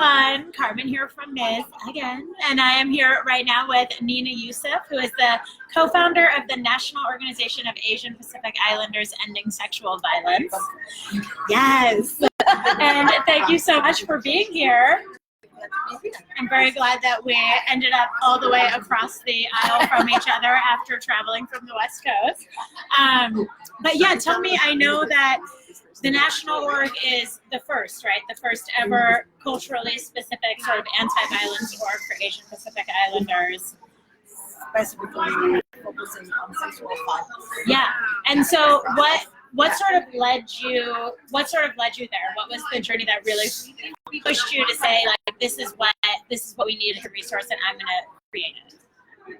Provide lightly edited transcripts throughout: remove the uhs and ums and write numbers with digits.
everyone, Carmen here from NIS again, and I am here right now with Nina Jusuf, who is the co-founder of the National Organization of Asian Pacific Islanders Ending Sexual Violence. Yes, and thank you so much for being here. I'm very glad that we ended up all the way across the aisle from each other after traveling from the West Coast. But yeah, tell me, I know that the National Org is the first, right? The first ever culturally specific sort of anti-violence org for Asian Pacific Islanders. Specifically focusing on sexual violence. Yeah, and so what sort of led you there? What was the journey that really pushed you to say, like, this is what we need as a resource and I'm gonna create it?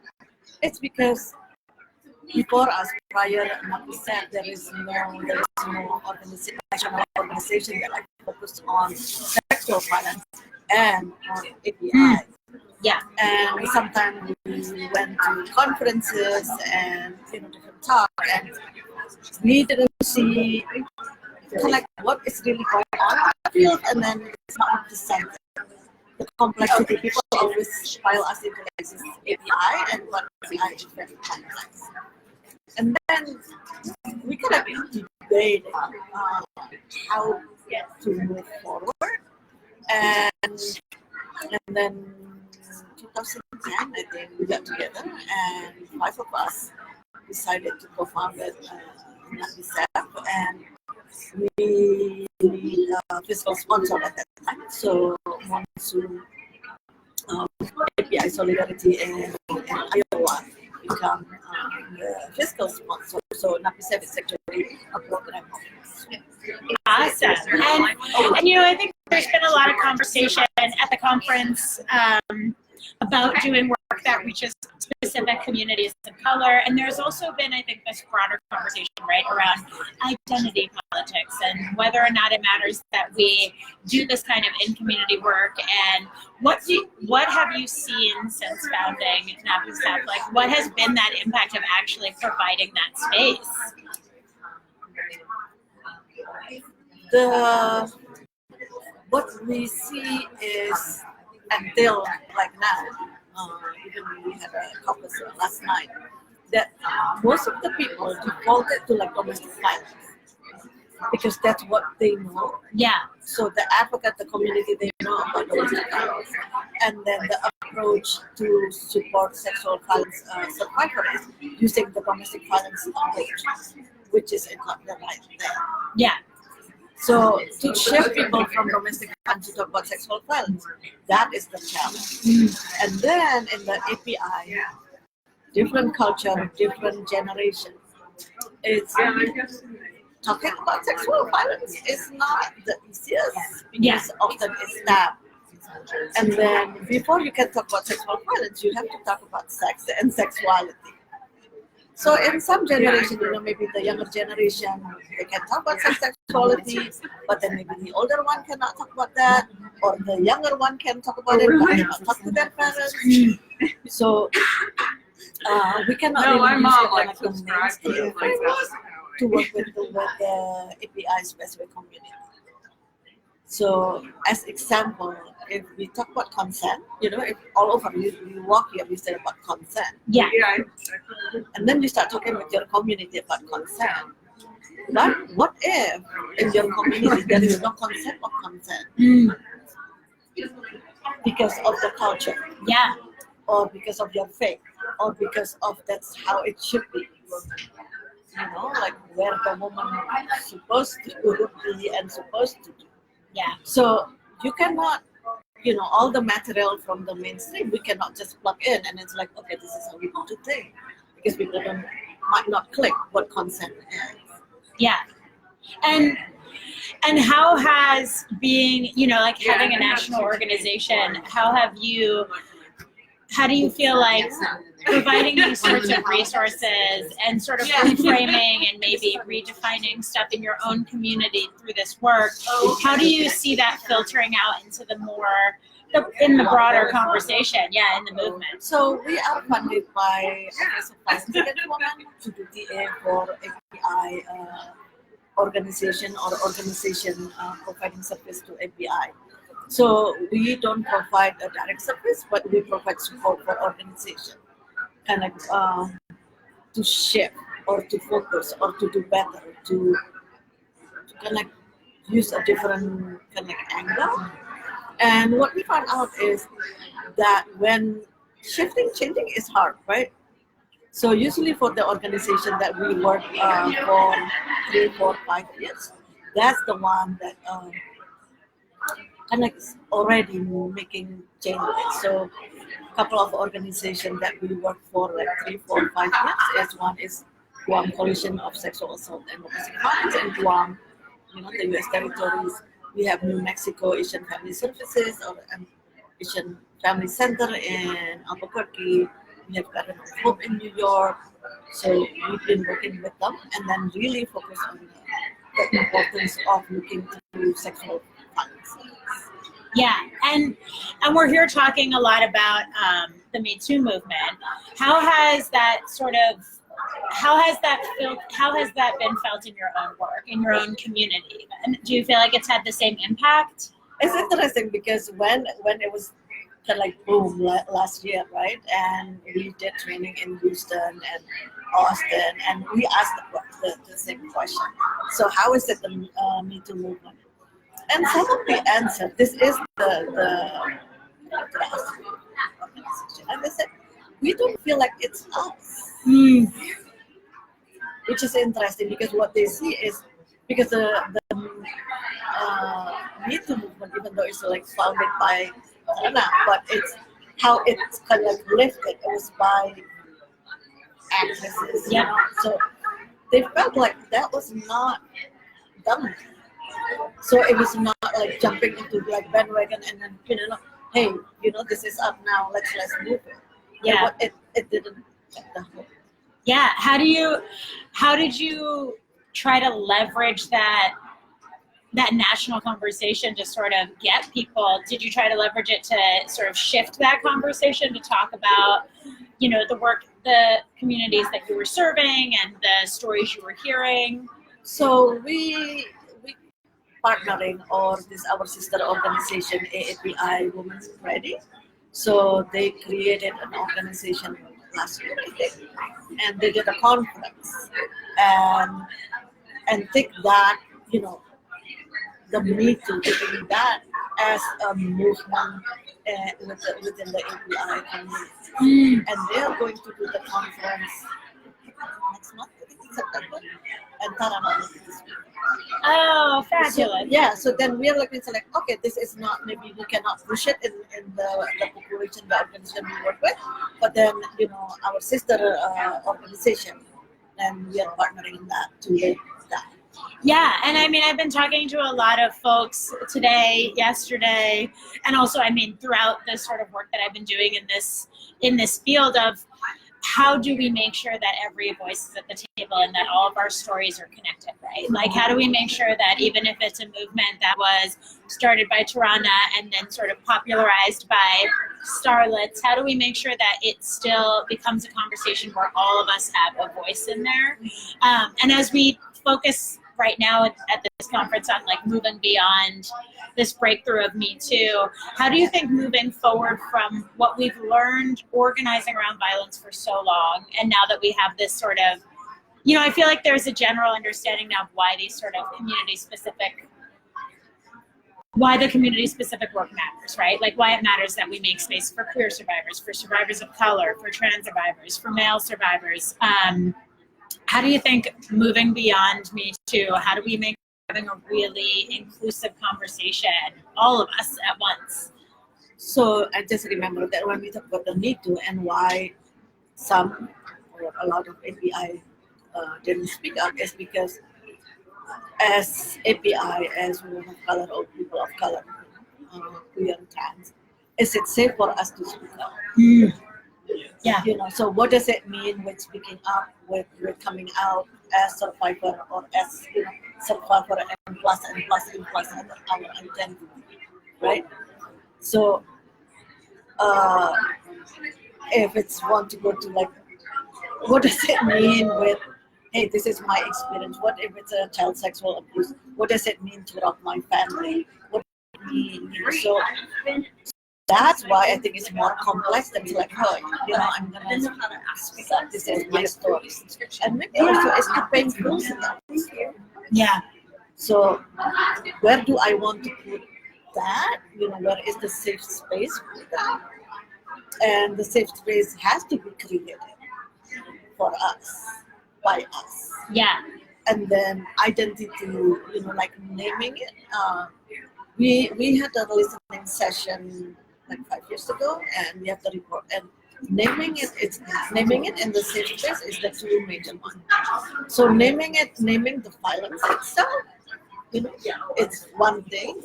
It's because before us, prior, like we said, there is no national organization that focused on sexual violence and on API. Yeah. And sometimes we went to conferences and different talk, and we didn't see what is really going on in the field, and then it's not presented. The complexity, people always file us into this API and what API is very complex. And then we kind of debate how to move forward. And then 2010, I think, we got together and 5 of us decided to co-found NAPISEF, and we fiscal sponsor at that time. So Monsoon, API Solidarity in Iowa become the fiscal sponsor. So NAPISEF is actually a program of this. Awesome. And I think there's been a lot of conversation at the conference about doing work that reaches specific communities of color. And there's also been, I think, this broader conversation, right, around identity politics and whether or not it matters that we do this kind of in-community work. And what have you seen since founding NAPISEF? Like, what has been that impact of actually providing that space? What we see is, until like now, even we had a caucus last night, that most of the people defaulted to domestic violence because that's what they know. Yeah. So the advocate, the community, they know about domestic violence, and then the approach to support sexual violence survivors using the domestic violence approach, which is not the right thing. Yeah. So to shift people from domestic violence to talk about sexual violence, that is the challenge. And then in the API, different culture, different generation, it's talking about sexual violence is not the easiest because often it's taboo. And then before you can talk about sexual violence, you have to talk about sex and sexuality. So in some generation, maybe the younger generation, they can talk about sexuality, but then maybe the older one cannot talk about that, or the younger one can talk about it, but cannot talk to their parents. So we cannot really use it mainstream to work with the API specific community. So as example, if we talk about consent, if all over you walk here, we say about consent. Yeah. And then you start talking with your community about consent. But what if in your community there is no concept of consent? Because of the culture. Yeah. Or because of your faith. Or because of that's how it should be. Like where the woman is supposed to be and supposed to do. Yeah. So you cannot, all the material from the mainstream, we cannot just plug in and it's like, okay, this is how we do the thing. Because people might not click what consent is. Yeah. And how has being, having a national organization, how do you feel like providing these sorts of resources and sort of reframing and maybe redefining stuff in your own community through this work, how do you see that filtering out into in the broader conversation, in the movement? So we are funded by Office of Violence Against Women to do TA for API organization providing service to API. So we don't provide a direct service, but we provide support for organization, kind of to shift or to focus or to do better, to kind of use a different kind of angle. And what we found out is that when changing is hard, right? So usually for the organization that we work for 3, 4, 5 years, that's the one that kind of already making changes. So a couple of organizations that we work for like 3, 4, 5 years is one is Guam Coalition of Sexual Assault and Domestic Violence in Guam, the U.S. territories. We have New Mexico Asian Family Services or Asian Family Center in Albuquerque. We have Garden of Hope in New York. So we've been working with them and then really focus on the importance of looking to sexual violence. Yeah, and we're here talking a lot about the Me Too movement. How has that been felt in your own work, in your own community? And do you feel like it's had the same impact? It's interesting because when it was kind of like boom last year, right? And we did training in Houston and Austin, and we asked the same question. So how is it the Me Too movement? And some of the answer, this is the organization, and they said we don't feel like it's us, which is interesting because what they see is because the Me Too movement, even though it's like founded by Nina, but it's how it's kind of lifted. It was by actresses, So they felt like that was not them. So it was not like jumping into like bandwagon and then hey, this is up now. Let's move it. Yeah, but it didn't. Yeah. How did you try to leverage that national conversation to sort of get people? Did you try to leverage it to sort of shift that conversation to talk about, the work, the communities that you were serving and the stories you were hearing? So we partnering or this our sister organization AAPI Women Ready. So they created an organization last year, I think, and they did a conference and take that, the Me Too, taking that as a movement within the API community. And they are going to do the conference next month, I think, in September, and Taranam this week. Oh, fabulous. So then we are looking to like, okay, this is not, maybe we cannot push it in the population, the organization we work with, but then, our sister organization, and we are partnering in that to do that. Yeah, and I mean, I've been talking to a lot of folks today, yesterday, and also, throughout this sort of work that I've been doing in this field of how do we make sure that every voice is at the table and that all of our stories are connected, right? Like, how do we make sure that even if it's a movement that was started by Tirana and then sort of popularized by starlets, how do we make sure that it still becomes a conversation where all of us have a voice in there? And as we focus right now at this conference on like moving beyond this breakthrough of Me Too, how do you think moving forward from what we've learned organizing around violence for so long, and now that we have this sort of, I feel like there's a general understanding now of why these sort of why the community-specific work matters, right? Like why it matters that we make space for queer survivors, for survivors of color, for trans survivors, for male survivors. How do you think moving beyond Me Too, how do we make having a really inclusive conversation, all of us at once? So I just remember that when we talk about the Me Too and why some or a lot of API didn't speak up is because as API, as women of color or people of color, queer and trans, is it safe for us to speak up? Yeah. So what does it mean with speaking up, with coming out as survivor or as survivor and plus our identity, right? So if it's want to go to like, what does it mean with, hey, this is my experience? What if it's a child sexual abuse? What does it mean throughout my family? What does it So that's why I think it's more complex than like, oh, I'm gonna speak up. This is my story, and maybe also it's the painful stuff. Yeah. So where do I want to put that? Where is the safe space for that? And the safe space has to be created for us, by us. Yeah. And then identity, like naming it. We had a listening session like 5 years ago, and we have the report. And naming it in the safe space is the two major one. So naming the violence itself, it's one thing,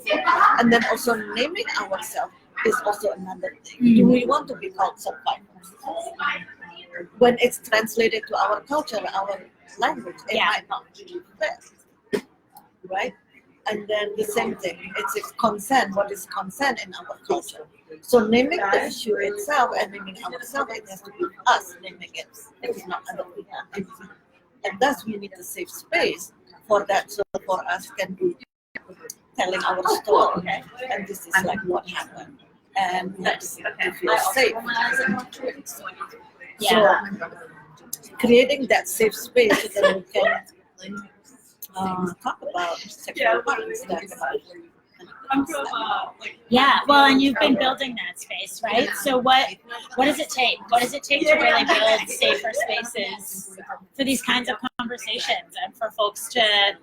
and then also naming ourselves is also another thing. Do we want to be called survivors? When it's translated to our culture, our language, it might not be fair, right? And then the same thing, it's consent. What is consent in our culture? So naming the issue itself and naming ourselves, it has to be us naming it. It's not other people. And thus we need a safe space for that, so for us can be telling our story. And this is like what happened. And we have to feel safe. So creating that safe space so that we can talk about sexual violence. Yeah, well, and you've been building that space, right? So what does it take? What does it take to really build safer spaces for these kinds of conversations and for folks to,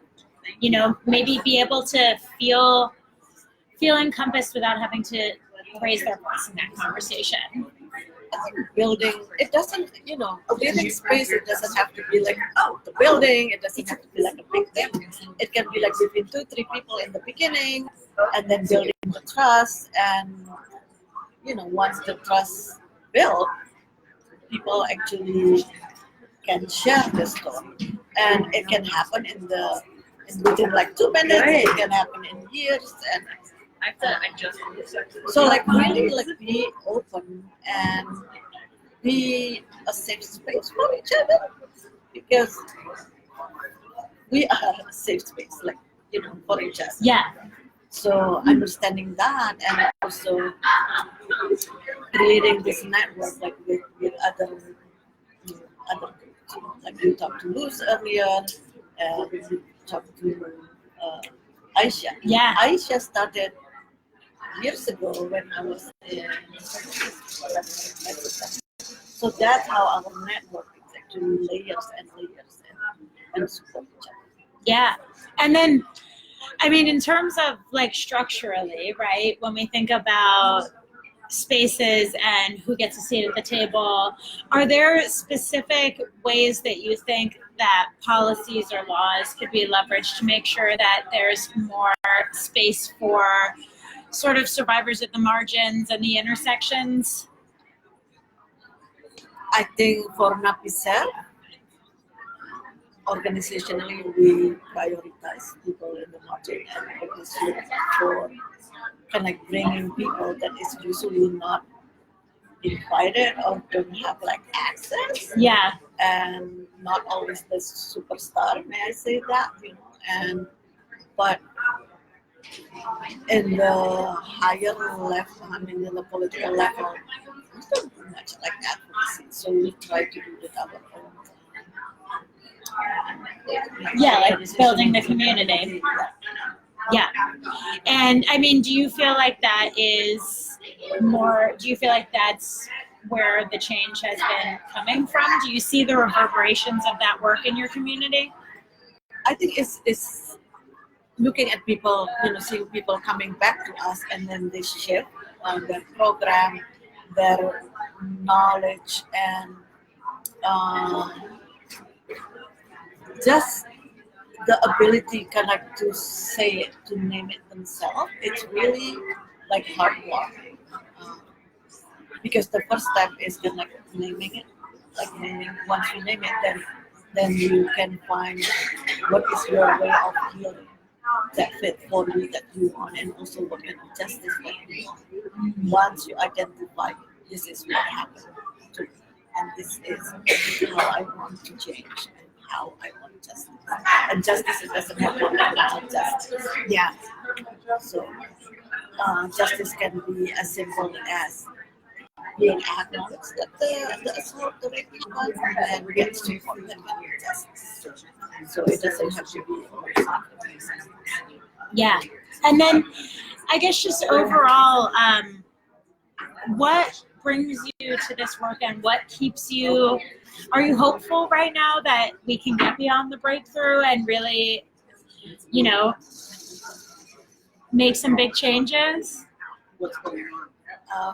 maybe be able to feel encompassed without having to raise their voice in that conversation? I think building, it doesn't, building space, it doesn't have to be like, the building, it doesn't have to be like a big thing. It can be like between 2-3 people in the beginning, and then building the trust, and, once the trust built, people actually can share the story. And it can happen within like 2 minutes, it can happen in years, and so like really like be open and be a safe space for each other, because we are a safe space, like for each other. Yeah. So understanding that, and also creating this network like with other groups. Like we talked to Luz earlier, we talked to Aisha. Yeah. Aisha started years ago when I was in so that's how our network is actually layers and support each other. Yeah. And then, in terms of like structurally, right, when we think about spaces and who gets a seat at the table, are there specific ways that you think that policies or laws could be leveraged to make sure that there's more space for sort of survivors at the margins and the intersections? I think for NAPISER, organizationally, we prioritize people in the margin and obviously for kind of bringing people that is usually not invited or don't have like access. Yeah. And not always the superstar, may I say that, but in the higher level, in the political level, we don't do much like advocacy, so we try to do it our own. Yeah, like building the community. Yeah. And do you feel like that is do you feel like that's where the change has been coming from? Do you see the reverberations of that work in your community? I think it's looking at people, seeing people coming back to us, and then they shift their program, their knowledge, and just the ability kind of to say it, to name it themselves. It's really like hard work, because the first step is kind of naming it. Like once you name it, then you can find what is your way of healing that fit for you, that you want, and also what kind of justice that you want. Once you identify, this is what happened to me, and this is how I want to change, and how I want justice. And justice, it doesn't have one kind of justice. Yeah. So justice can be as simple as being acknowledged that the assault, the rape happened, and gets reported and justice. So it doesn't have to be. Yeah. And then I guess just overall, what brings you to this work and what keeps you, are you hopeful right now that we can get beyond the breakthrough and really, you know, make some big changes?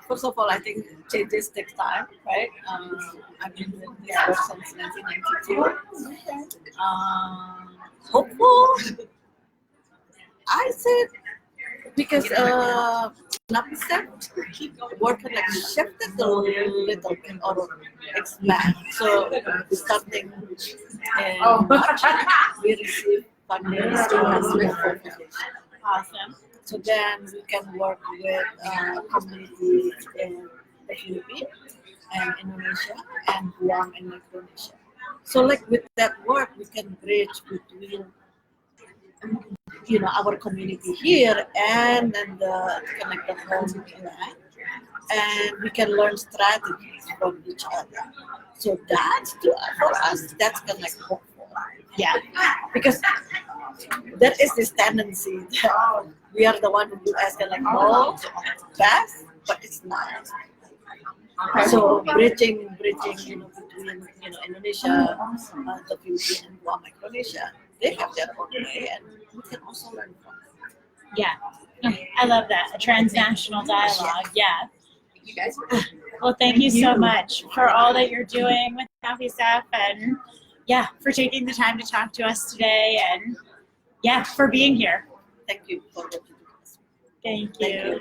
First of all, I think changes take time, right? I've been doing this work since 1992. Hopeful? I said because work had like shifted a little bit or expand. So starting in March, we received funding to Awesome. so then we can work with communities in the Philippines and Indonesia and Guam and Micronesia. So like with that work, we can bridge between our community here and the connect the home and we can learn strategies from each other. So that's for us. That's kind of like hopeful. Yeah. Because there is this tendency that we are the one who ask like no, fast, but it's not. So bridging, between Indonesia, the Philippines, and Guam, Micronesia, they have their own way, and we can also learn from them. Yeah. I love that. A transnational dialogue. Yeah. You guys. Well, thank you so much for all that you're doing with NAFISF and for taking the time to talk to us today and for being here. Thank you for what you do. Thank you.